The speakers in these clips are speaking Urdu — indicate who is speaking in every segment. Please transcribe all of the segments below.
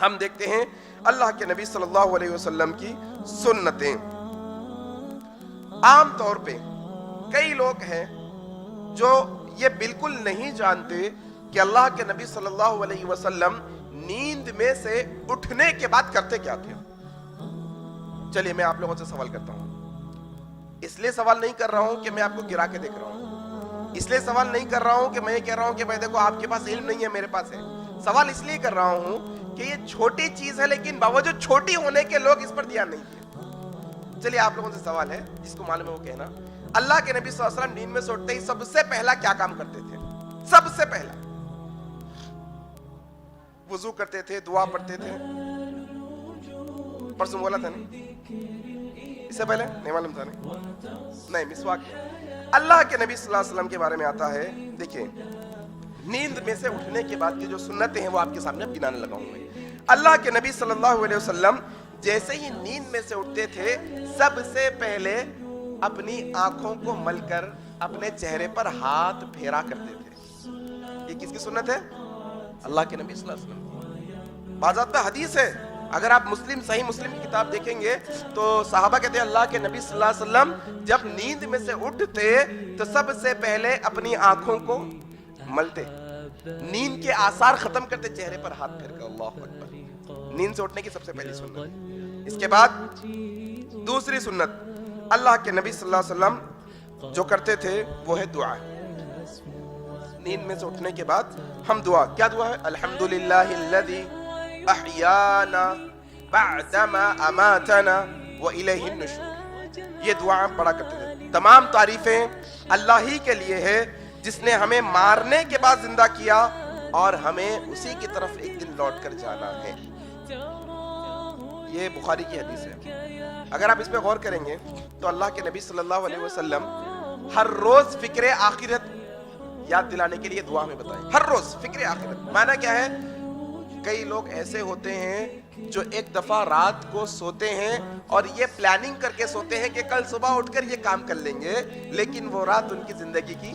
Speaker 1: ہم دیکھتے ہیں اللہ کے نبی صلی اللہ علیہ وسلم کی سنتیں. عام طور پہ کئی لوگ ہیں جو یہ بالکل نہیں جانتے کہ اللہ کے نبی صلی اللہ علیہ وسلم نیند میں سے اٹھنے کے بعد کرتے کیا تھے. چلیے میں آپ لوگوں سے سوال کرتا ہوں. اس لیے سوال نہیں کر رہا ہوں کہ میں آپ کو گرا کے دیکھ رہا ہوں, اس لیے سوال نہیں کر رہا ہوں کہ میں یہ کہہ رہا ہوں کہ بھائی دیکھو آپ کے پاس علم نہیں ہے, میرے پاس ہے. سوال اس لیے کر رہا ہوں کہ یہ چھوٹی چیز ہے, لیکن باوجود چھوٹی ہونے کے لوگ اس پر دھیان نہیں دیے. چلیے آپ لوگوں سے سوال ہے, جس کو معلوم ہے وہ کہنا. اللہ کے نبی صلی اللہ علیہ وسلم نیند میں سے اٹھتے ہی سب سے پہلا کیا کام کرتے تھے؟ سب سے پہلا وضو کرتے تھے, دعا پڑھتے تھے. پرسوں بولا تھا نا, اس سے پہلے نہیں معلوم تھا نہیں مسواک. اللہ کے نبی صلی اللہ علیہ وسلم کے بارے میں آتا ہے, دیکھیں نیند میں سے اٹھنے کے بعد کی جو سنتیں ہیں وہ آپ کے سامنے گنانے لگا ہوں میں. اللہ کے نبی صلی اللہ علیہ وسلم جیسے ہی نیند میں سے اٹھتے تھے سب سے پہلے اپنی آنکھوں کو مل کر اپنے چہرے پر ہاتھ پھیرا کرتے تھے. یہ کس کی سنت ہے؟ اللہ کے نبی صلی اللہ علیہ وسلم. باضابطہ حدیث ہے, اگر آپ صحیح مسلم کی کتاب دیکھیں گے تو صحابہ کہتے ہیں اللہ کے نبی صلی اللہ علیہ وسلم جب نیند میں سے اٹھتے تو سب سے پہلے اپنی آنکھوں کو ملتے, نیند کے آثار ختم کرتے, چہرے پر ہاتھ پھیر کر. اللہ اکبر. نیند سے اٹھنے کی سب سے پہلی سنت. اس کے بعد دوسری سنت اللہ کے نبی صلی اللہ علیہ وسلم جو کرتے تھے وہ ہے دعا. نیند میں سے اٹھنے کے بعد ہم دعا, کیا دعا ہے؟ الحمدللہ الذی احیانا بعدما اماتنا والیہ النشور. یہ دعا پڑھا کرتے تھے. تمام تعریفیں اللہ ہی کے لیے ہے جس نے ہمیں مارنے کے بعد زندہ کیا اور ہمیں اسی کی طرف ایک دن لوٹ کر جانا ہے. یہ بخاری کی حدیث ہے. اگر آپ اس پہ غور کریں گے تو اللہ کے نبی صلی اللہ علیہ وسلم ہر روز فکر آخرت یاد دلانے کے لیے دعا میں بتائیں. ہر روز فکر آخرت معنی کیا ہے؟ کئی لوگ ایسے ہوتے ہیں جو ایک دفعہ رات کو سوتے ہیں اور یہ پلاننگ کر کے سوتے ہیں کہ کل صبح اٹھ کر یہ کام کر لیں گے, لیکن وہ رات ان کی زندگی کی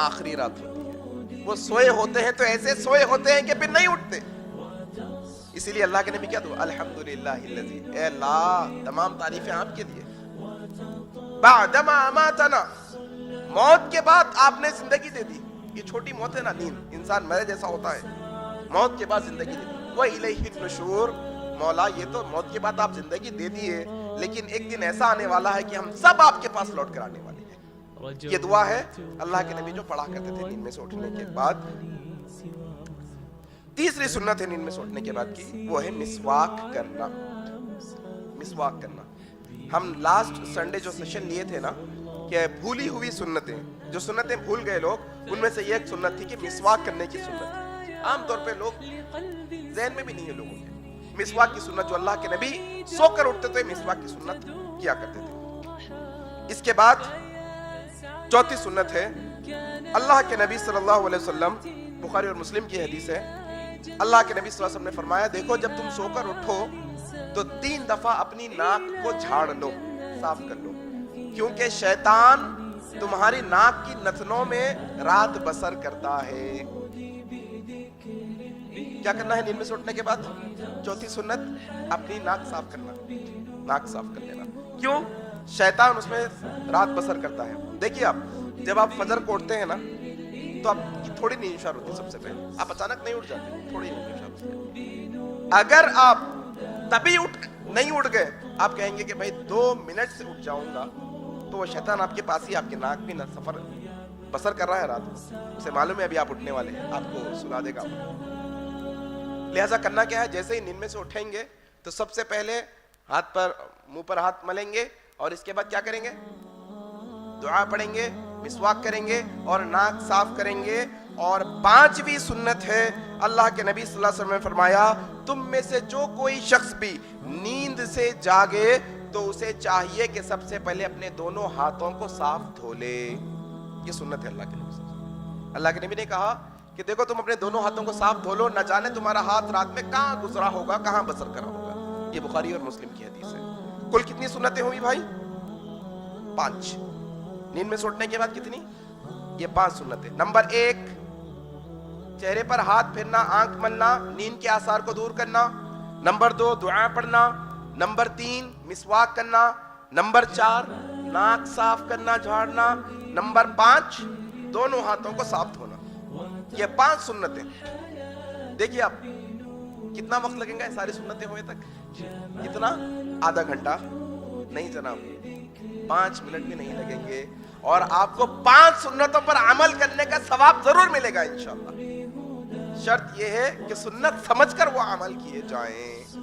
Speaker 1: آخری رات ہوتی ہے. وہ سوئے ہوتے ہیں تو ایسے سوئے ہوتے ہیں کہ پھر نہیں اٹھتے. اسی لیے اللہ کے نبی کیا دعا؟ الحمدللہ الذی, اے اللہ تمام تعریفیں آپ کے لیے, بعدما اماتنا, موت کے بعد آپ نے زندگی دے دی. یہ چھوٹی موت ہے نا, نیند, انسان مرے جیسا ہوتا ہے, موت کے بعد زندگی دے دی. وَإِلَيْهِ النُّشُورُ, مولا یہ تو موت کے بعد آپ زندگی دے دیے, لیکن ایک دن ایسا آنے والا ہے کہ ہم سب آپ کے پاس لوٹ کر آنے والے ہیں. یہ دعا ہے اللہ کے نبی جو پڑھا کرتے تھے نیند میں سے اٹھنے کے بعد. تیسری سنت ہے نیند میں سے اٹھنے کے بعد کی, وہ ہے مسواک کرنا. مسواک کرنا. ہم لاسٹ سنڈے جو سیشن لیے تھے نا کہ بھولی ہوئی سنتیں, جو سنتیں بھول گئے لوگ, ان میں سے یہ ایک سنت تھی کہ مسواک کرنے کی سنت. عام طور پہ لوگ ذہن میں بھی نہیں ہے لوگوں کے مسواک کی سنت, جو اللہ کے نبی سو کر اٹھتے تھے مسواک کی سنت کیا کرتے تھے. اس کے بعد چوتھی سنت ہے اللہ کے نبی صلی اللہ علیہ وسلم, بخاری اور مسلم کی حدیث ہے, اللہ کے نبی صلی اللہ علیہ وسلم نے فرمایا دیکھو جب تم سو کر اٹھو تو 3 دفعہ اپنی ناک کو جھاڑ لو, صاف کر لو, کیونکہ شیطان تمہاری ناک کی نتنوں میں رات بسر کرتا ہے. کیا کرنا ہے نیند میں سے اٹھنے کے بعد؟ چوتھی سنت اپنی ناک صاف کرنا, ناک صاف کر لینا. کیوں؟ شیطان اس میں رات بسر کرتا ہے. دیکھیے آپ جب آپ فجر کو اٹھتے ہیں نا تو آپ کی تھوڑی نیند شروع ہوتی ہے. سب سے پہلے آپ اچانک نہیں اٹھ جاتے, تھوڑی نیند شروع ہوتی ہے. اگر آپ تبھی نہیں اٹھ گئے, آپ کہیں گے کہ بھائی 2 منٹ سے اٹھ جاؤں گا, تو وہ شیطان آپ کے پاس ہی آپ کے ناک میں سفر بسر کر رہا ہے رات, اسے معلوم ہے ابھی آپ اٹھنے والے ہیں, آپ کو سلا دے گا. لہذا کرنا کیا ہے, جیسے ہی نیند میں سے اٹھیں گے تو سب سے پہلے ہاتھ پر, منہ پر ہاتھ ملیں گے, اور اس کے بعد کیا کریں گے؟ دعا پڑھیں گے, مسواک کریں گے اور ناک صاف کریں گے. اور 5ویں سنت ہے اللہ کے نبی صلی اللہ علیہ وسلم نے فرمایا تم میں سے جو کوئی شخص بھی نیند سے جاگے تو اسے چاہیے کہ سب سے پہلے اپنے دونوں ہاتھوں کو صاف دھو لے. یہ سنت ہے اللہ کے نبی صلی اللہ علیہ وسلم. اللہ کے نبی نے کہا کہ دیکھو تم اپنے دونوں ہاتھوں کو صاف دھو لو, نہ جانے تمہارا ہاتھ رات میں کہاں گزرا ہوگا, کہاں بسر کرا ہوگا. یہ بخاری اور مسلم کی حدیث ہے. کل کتنی سنتیں ہوئی بھائی؟ 5. نیند میں سے اٹھنے کے بعد کتنی؟ یہ 5 سنتیں. نمبر 1, چہرے پر ہاتھ پھیرنا، آنکھ ملنا، نیند کے آثار کو دور کرنا۔ نمبر 2 دعا پڑھنا۔ نمبر 3 مسواک کرنا۔ نمبر 4 ناک صاف کرنا، جھاڑنا۔ نمبر 5 دونوں ہاتھوں کو صاف دھونا۔ یہ 5 سنتیں۔ دیکھیے آپ کتنا وقت لگیں گا یہ ساری سنتیں ہوئے تک؟ کتنا؟ آدھا گھنٹہ نہیں جناب، 5 منٹ بھی نہیں لگیں گے، اور آپ کو 5 سنتوں پر عمل کرنے کا ثواب ضرور ملے گا انشاءاللہ۔ شرط یہ ہے کہ سنت سمجھ کر وہ عمل کیے جائیں۔